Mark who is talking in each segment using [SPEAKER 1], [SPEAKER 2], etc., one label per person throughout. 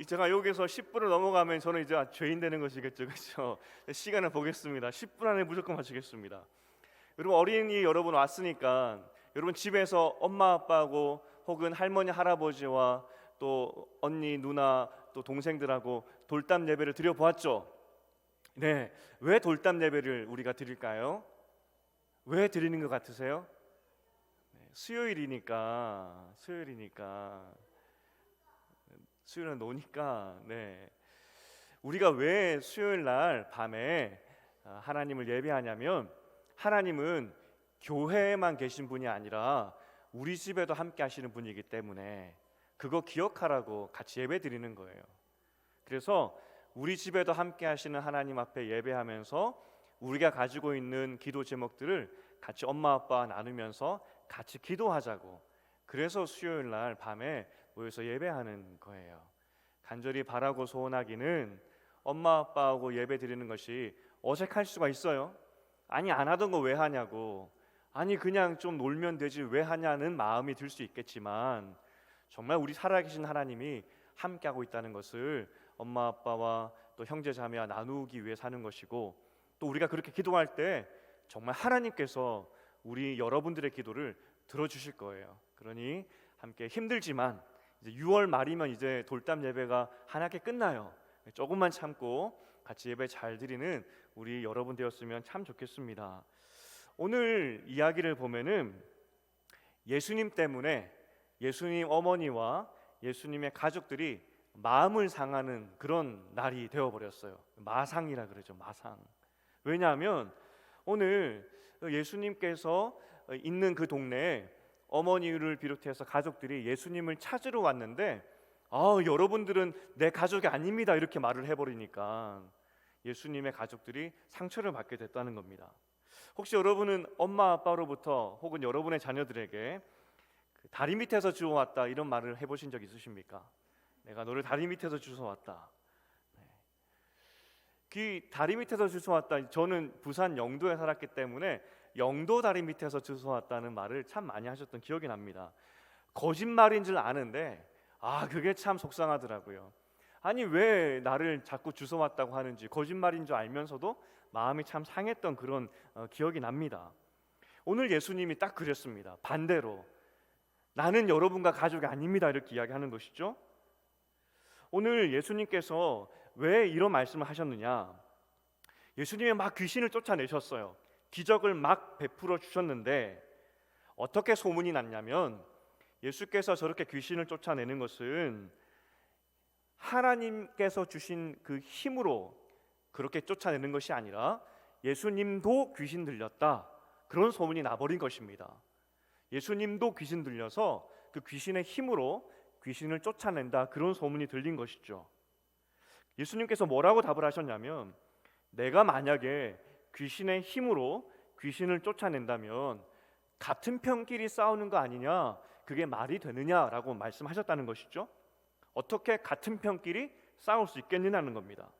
[SPEAKER 1] 제가 여기서 10분을 넘어가면 저는 이제 죄인 되는 것이겠죠, 그렇죠? 시간을 보겠습니다. 10분 안에 무조건 맞추겠습니다. 여러분, 어린이 여러분 왔으니까 여러분 집에서 엄마 아빠하고 혹은 할머니 할아버지와 또 언니 누나 또 동생들하고 돌담 예배를 드려 보았죠. 네, 왜 돌담 예배를 우리가 드릴까요? 왜 드리는 것 같으세요? 네, 수요일은 노니까. 네, 우리가 왜 수요일 날 밤에 하나님을 예배하냐면, 하나님은 교회에만 계신 분이 아니라 우리 집에도 함께 하시는 분이기 때문에 그거 기억하라고 같이 예배 드리는 거예요. 그래서 우리 집에도 함께 하시는 하나님 앞에 예배하면서 우리가 가지고 있는 기도 제목들을 같이 엄마 아빠와 나누면서 같이 기도하자고, 그래서 수요일 날 밤에 모여서 예배하는 거예요. 간절히 바라고 소원하기는 엄마 아빠하고 예배 드리는 것이 어색할 수가 있어요. 아니, 안 하던 거 왜 하냐고, 아니 그냥 좀 놀면 되지 왜 하냐는 마음이 들 수 있겠지만, 정말 우리 살아계신 하나님이 함께하고 있다는 것을 엄마 아빠와 또 형제 자매와 나누기 위해 사는 것이고, 또 우리가 그렇게 기도할 때 정말 하나님께서 우리 여러분들의 기도를 들어주실 거예요. 그러니 함께 힘들지만 이제 6월 말이면 이제 돌담 예배가 한 학기 끝나요. 조금만 참고 같이 예배 잘 드리는 우리 여러분 되었으면 참 좋겠습니다. 오늘 이야기를 보면은 예수님 때문에 예수님 어머니와 예수님의 가족들이 마음을 상하는 그런 날이 되어버렸어요. 마상이라 그러죠. 마상. 왜냐하면 오늘 예수님께서 있는 그 동네에 어머니를 비롯해서 가족들이 예수님을 찾으러 왔는데, 여러분들은 내 가족이 아닙니다 이렇게 말을 해버리니까 예수님의 가족들이 상처를 받게 됐다는 겁니다. 혹시 여러분은 엄마 아빠로부터 혹은 여러분의 자녀들에게 다리 밑에서 주워왔다 이런 말을 해보신 적 있으십니까? 내가 너를 다리 밑에서 주워왔다. 그 다리 밑에서 주워왔다, 저는 부산 영도에 살았기 때문에 영도 다리 밑에서 주워왔다는 말을 참 많이 하셨던 기억이 납니다. 거짓말인 줄 아는데 그게 참 속상하더라고요. 아니 왜 나를 자꾸 주워왔다고 하는지, 거짓말인 줄 알면서도 마음이 참 상했던 그런 기억이 납니다. 오늘 예수님이 딱 그랬습니다. 반대로 나는 여러분과 가족이 아닙니다 이렇게 이야기하는 것이죠. 오늘 예수님께서 왜 이런 말씀을 하셨느냐, 예수님이 막 귀신을 쫓아내셨어요. 기적을 막 베풀어 주셨는데 어떻게 소문이 났냐면, 예수께서 저렇게 귀신을 쫓아내는 것은 하나님께서 주신 그 힘으로 그렇게 쫓아내는 것이 아니라 예수님도 귀신 들렸다 그런 소문이 나버린 것입니다. 예수님도 귀신 들려서 그 귀신의 힘으로 귀신을 쫓아낸다 그런 소문이 들린 것이죠. 예수님께서 뭐라고 답을 하셨냐면, 내가 만약에 귀신의 힘으로 귀신을 쫓아낸다면 같은 편끼리 싸우는 거 아니냐, 그게 말이 되느냐라고 말씀하셨다는 것이죠. 어떻게 같은 편끼리 싸울 수 있겠느냐는 겁니다.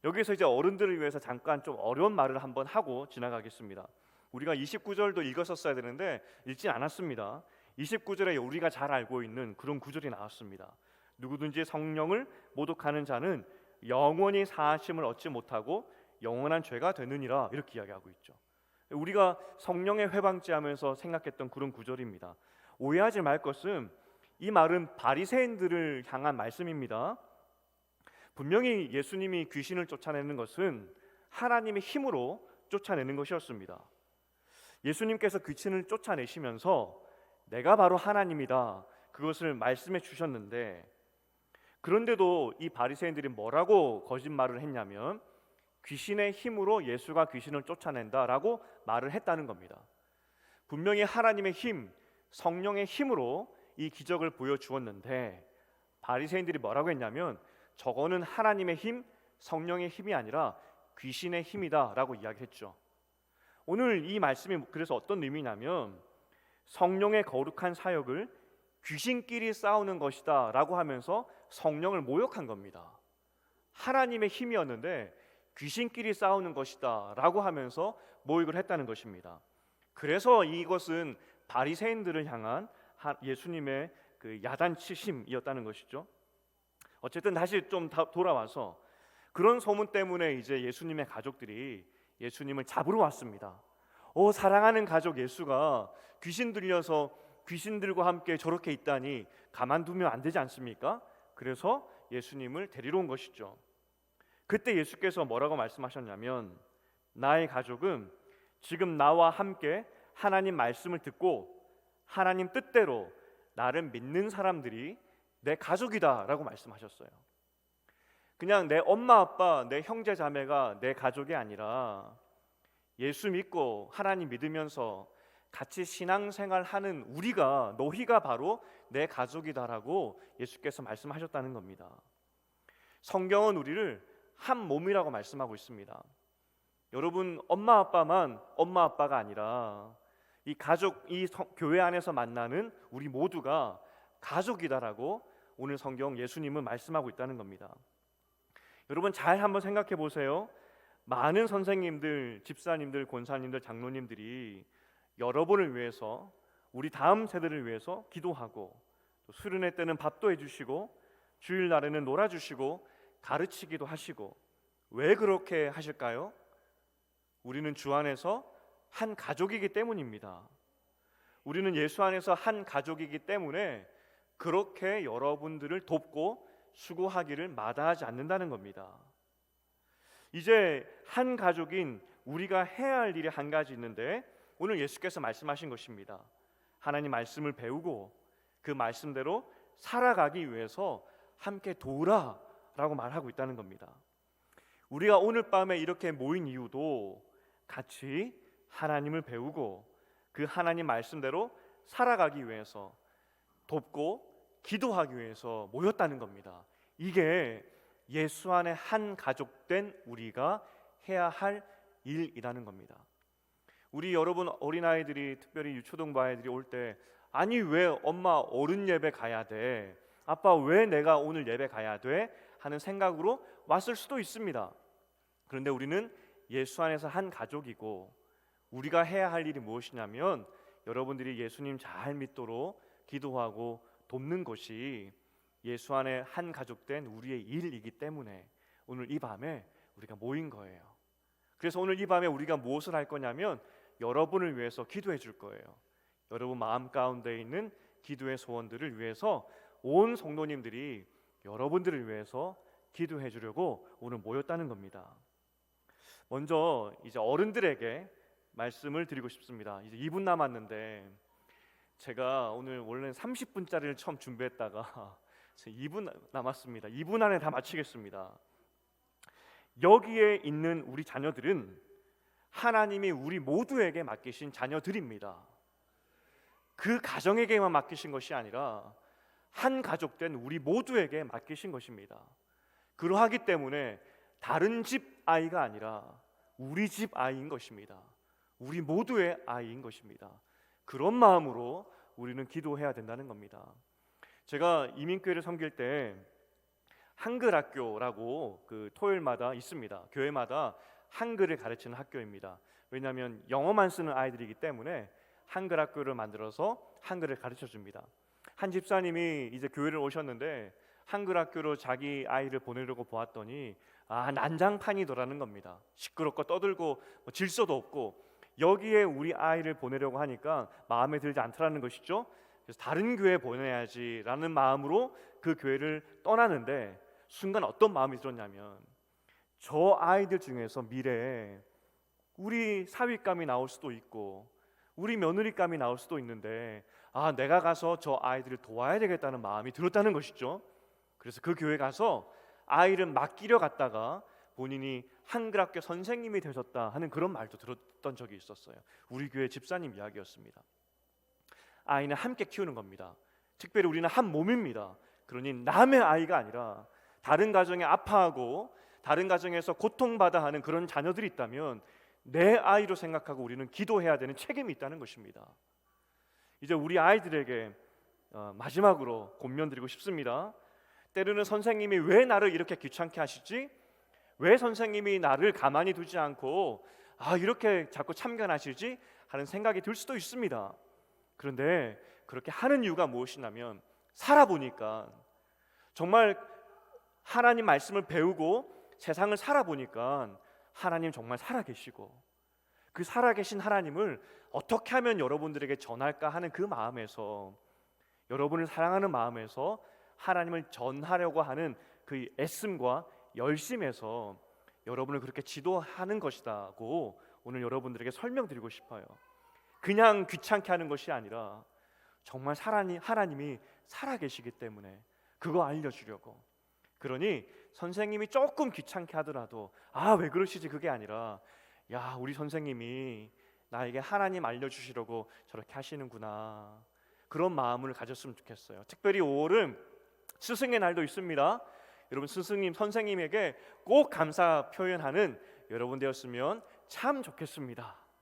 [SPEAKER 1] 여기서 이제 어른들을 위해서 잠깐 좀 어려운 말을 한번 하고 지나가겠습니다. 우리가 29절도 읽었었어야 되는데 읽지 않았습니다. 29절에 우리가 잘 알고 있는 그런 구절이 나왔습니다. 누구든지 성령을 모독하는 자는 영원히 사하심을 얻지 못하고 영원한 죄가 되느니라 이렇게 이야기하고 있죠. 우리가 성령의 회방죄하면서 생각했던 그런 구절입니다. 오해하지 말 것은 이 말은 바리새인들을 향한 말씀입니다. 분명히 예수님이 귀신을 쫓아내는 것은 하나님의 힘으로 쫓아내는 것이었습니다. 예수님께서 귀신을 쫓아내시면서 내가 바로 하나님이다 그것을 말씀해 주셨는데, 그런데도 이 바리새인들이 뭐라고 거짓말을 했냐면 귀신의 힘으로 예수가 귀신을 쫓아낸다라고 말을 했다는 겁니다. 분명히 하나님의 힘, 성령의 힘으로 이 기적을 보여주었는데 바리새인들이 뭐라고 했냐면 저거는 하나님의 힘, 성령의 힘이 아니라 귀신의 힘이다라고 이야기했죠. 오늘 이 말씀이 그래서 어떤 의미냐면 성령의 거룩한 사역을 귀신끼리 싸우는 것이다 라고 하면서 성령을 모욕한 겁니다. 하나님의 힘이었는데 귀신끼리 싸우는 것이다 라고 하면서 모욕을 했다는 것입니다. 그래서 이것은 바리새인들을 향한 예수님의 그 야단치심이었다는 것이죠. 어쨌든 다시 좀 돌아와서 그런 소문 때문에 이제 예수님의 가족들이 예수님을 잡으러 왔습니다. 사랑하는 가족 예수가 귀신 들려서 귀신들과 함께 저렇게 있다니 가만두면 안 되지 않습니까? 그래서 예수님을 데리러 온 것이죠. 그때 예수께서 뭐라고 말씀하셨냐면, 나의 가족은 지금 나와 함께 하나님 말씀을 듣고 하나님 뜻대로 나를 믿는 사람들이 내 가족이다 라고 말씀하셨어요. 그냥 내 엄마 아빠, 내 형제 자매가 내 가족이 아니라 예수 믿고 하나님 믿으면서 같이 신앙생활하는 우리가, 너희가 바로 내 가족이다라고 예수께서 말씀하셨다는 겁니다. 성경은 우리를 한 몸이라고 말씀하고 있습니다. 여러분, 엄마 아빠만 엄마 아빠가 아니라 이 가족, 교회 안에서 만나는 우리 모두가 가족이다라고 오늘 성경 예수님은 말씀하고 있다는 겁니다. 여러분, 잘 한번 생각해 보세요. 많은 선생님들, 집사님들, 권사님들, 장로님들이 여러분을 위해서, 우리 다음 세대를 위해서 기도하고, 또 수련회 때는 밥도 해주시고 주일날에는 놀아주시고 가르치기도 하시고, 왜 그렇게 하실까요? 우리는 주 안에서 한 가족이기 때문입니다. 우리는 예수 안에서 한 가족이기 때문에 그렇게 여러분들을 돕고 수고하기를 마다하지 않는다는 겁니다. 이제 한 가족인 우리가 해야 할 일이 한 가지 있는데, 오늘 예수께서 말씀하신 것입니다. 하나님 말씀을 배우고 그 말씀대로 살아가기 위해서 함께 도우라라고 말하고 있다는 겁니다. 우리가 오늘 밤에 이렇게 모인 이유도 같이 하나님을 배우고 그 하나님 말씀대로 살아가기 위해서, 돕고 기도하기 위해서 모였다는 겁니다. 이게 예수 안에 한 가족된 우리가 해야 할 일이라는 겁니다. 우리 여러분 어린아이들이, 특별히 유초등부 아이들이 올 때, 아니 왜 엄마 어른 예배 가야 돼? 아빠 왜 내가 오늘 예배 가야 돼? 하는 생각으로 왔을 수도 있습니다. 그런데 우리는 예수 안에서 한 가족이고, 우리가 해야 할 일이 무엇이냐면 여러분들이 예수님 잘 믿도록 기도하고 돕는 것이 예수 안에 한 가족된 우리의 일이기 때문에 오늘 이 밤에 우리가 모인 거예요. 그래서 오늘 이 밤에 우리가 무엇을 할 거냐면 여러분을 위해서 기도해 줄 거예요. 여러분 마음 가운데 있는 기도의 소원들을 위해서 온 성도님들이 여러분들을 위해서 기도해 주려고 오늘 모였다는 겁니다. 먼저 이제 어른들에게 말씀을 드리고 싶습니다. 이제 2분 남았는데, 제가 오늘 원래는 30분짜리를 처음 준비했다가 2분 남았습니다. 2분 안에 다 마치겠습니다. 여기에 있는 우리 자녀들은 하나님이 우리 모두에게 맡기신 자녀들입니다. 그 가정에게만 맡기신 것이 아니라 한 가족된 우리 모두에게 맡기신 것입니다. 그러하기 때문에 다른 집 아이가 아니라 우리 집 아이인 것입니다. 우리 모두의 아이인 것입니다. 그런 마음으로 우리는 기도해야 된다는 겁니다. 제가 이민교회를 섬길 때 한글학교라고 그 토요일마다 있습니다. 교회마다 한글을 가르치는 학교입니다. 왜냐하면 영어만 쓰는 아이들이기 때문에 한글학교를 만들어서 한글을 가르쳐 줍니다. 한 집사님이 이제 교회를 오셨는데 한글학교로 자기 아이를 보내려고 보았더니 난장판이더라는 겁니다. 시끄럽고 떠들고 질서도 없고, 여기에 우리 아이를 보내려고 하니까 마음에 들지 않더라는 것이죠. 그래서 다른 교회에 보내야지라는 마음으로 그 교회를 떠나는데, 순간 어떤 마음이 들었냐면, 저 아이들 중에서 미래에 우리 사윗감이 나올 수도 있고 우리 며느리감이 나올 수도 있는데, 내가 가서 저 아이들을 도와야 되겠다는 마음이 들었다는 것이죠. 그래서 그 교회 가서 아이를 맡기려 갔다가 본인이 한글학교 선생님이 되셨다 하는 그런 말도 들었던 적이 있었어요. 우리 교회 집사님 이야기였습니다. 아이는 함께 키우는 겁니다. 특별히 우리는 한 몸입니다. 그러니 남의 아이가 아니라 다른 가정에 아파하고 다른 가정에서 고통받아 하는 그런 자녀들이 있다면 내 아이로 생각하고 우리는 기도해야 되는 책임이 있다는 것입니다. 이제 우리 아이들에게 마지막으로 권면드리고 싶습니다. 때로는 선생님이 왜 나를 이렇게 귀찮게 하시지? 왜 선생님이 나를 가만히 두지 않고 이렇게 자꾸 참견하시지? 하는 생각이 들 수도 있습니다. 그런데 그렇게 하는 이유가 무엇이냐면 살아보니까, 정말 하나님 말씀을 배우고 세상을 살아보니까 하나님 정말 살아계시고, 그 살아계신 하나님을 어떻게 하면 여러분들에게 전할까 하는 그 마음에서, 여러분을 사랑하는 마음에서 하나님을 전하려고 하는 그 애씀과 열심에서 여러분을 그렇게 지도하는 것이다고 오늘 여러분들에게 설명드리고 싶어요. 그냥 귀찮게 하는 것이 아니라 정말 하나님이 살아계시기 때문에 그거 알려주려고. 그러니 선생님이 조금 귀찮게 하더라도 왜 그러시지, 그게 아니라 야, 우리 선생님이 나에게 하나님 알려주시려고 저렇게 하시는구나, 그런 마음을 가졌으면 좋겠어요. 특별히 5월은 스승의 날도 있습니다. 여러분, 스승님, 선생님에게 꼭 감사 표현하는 여러분 되었으면 참 좋겠습니다.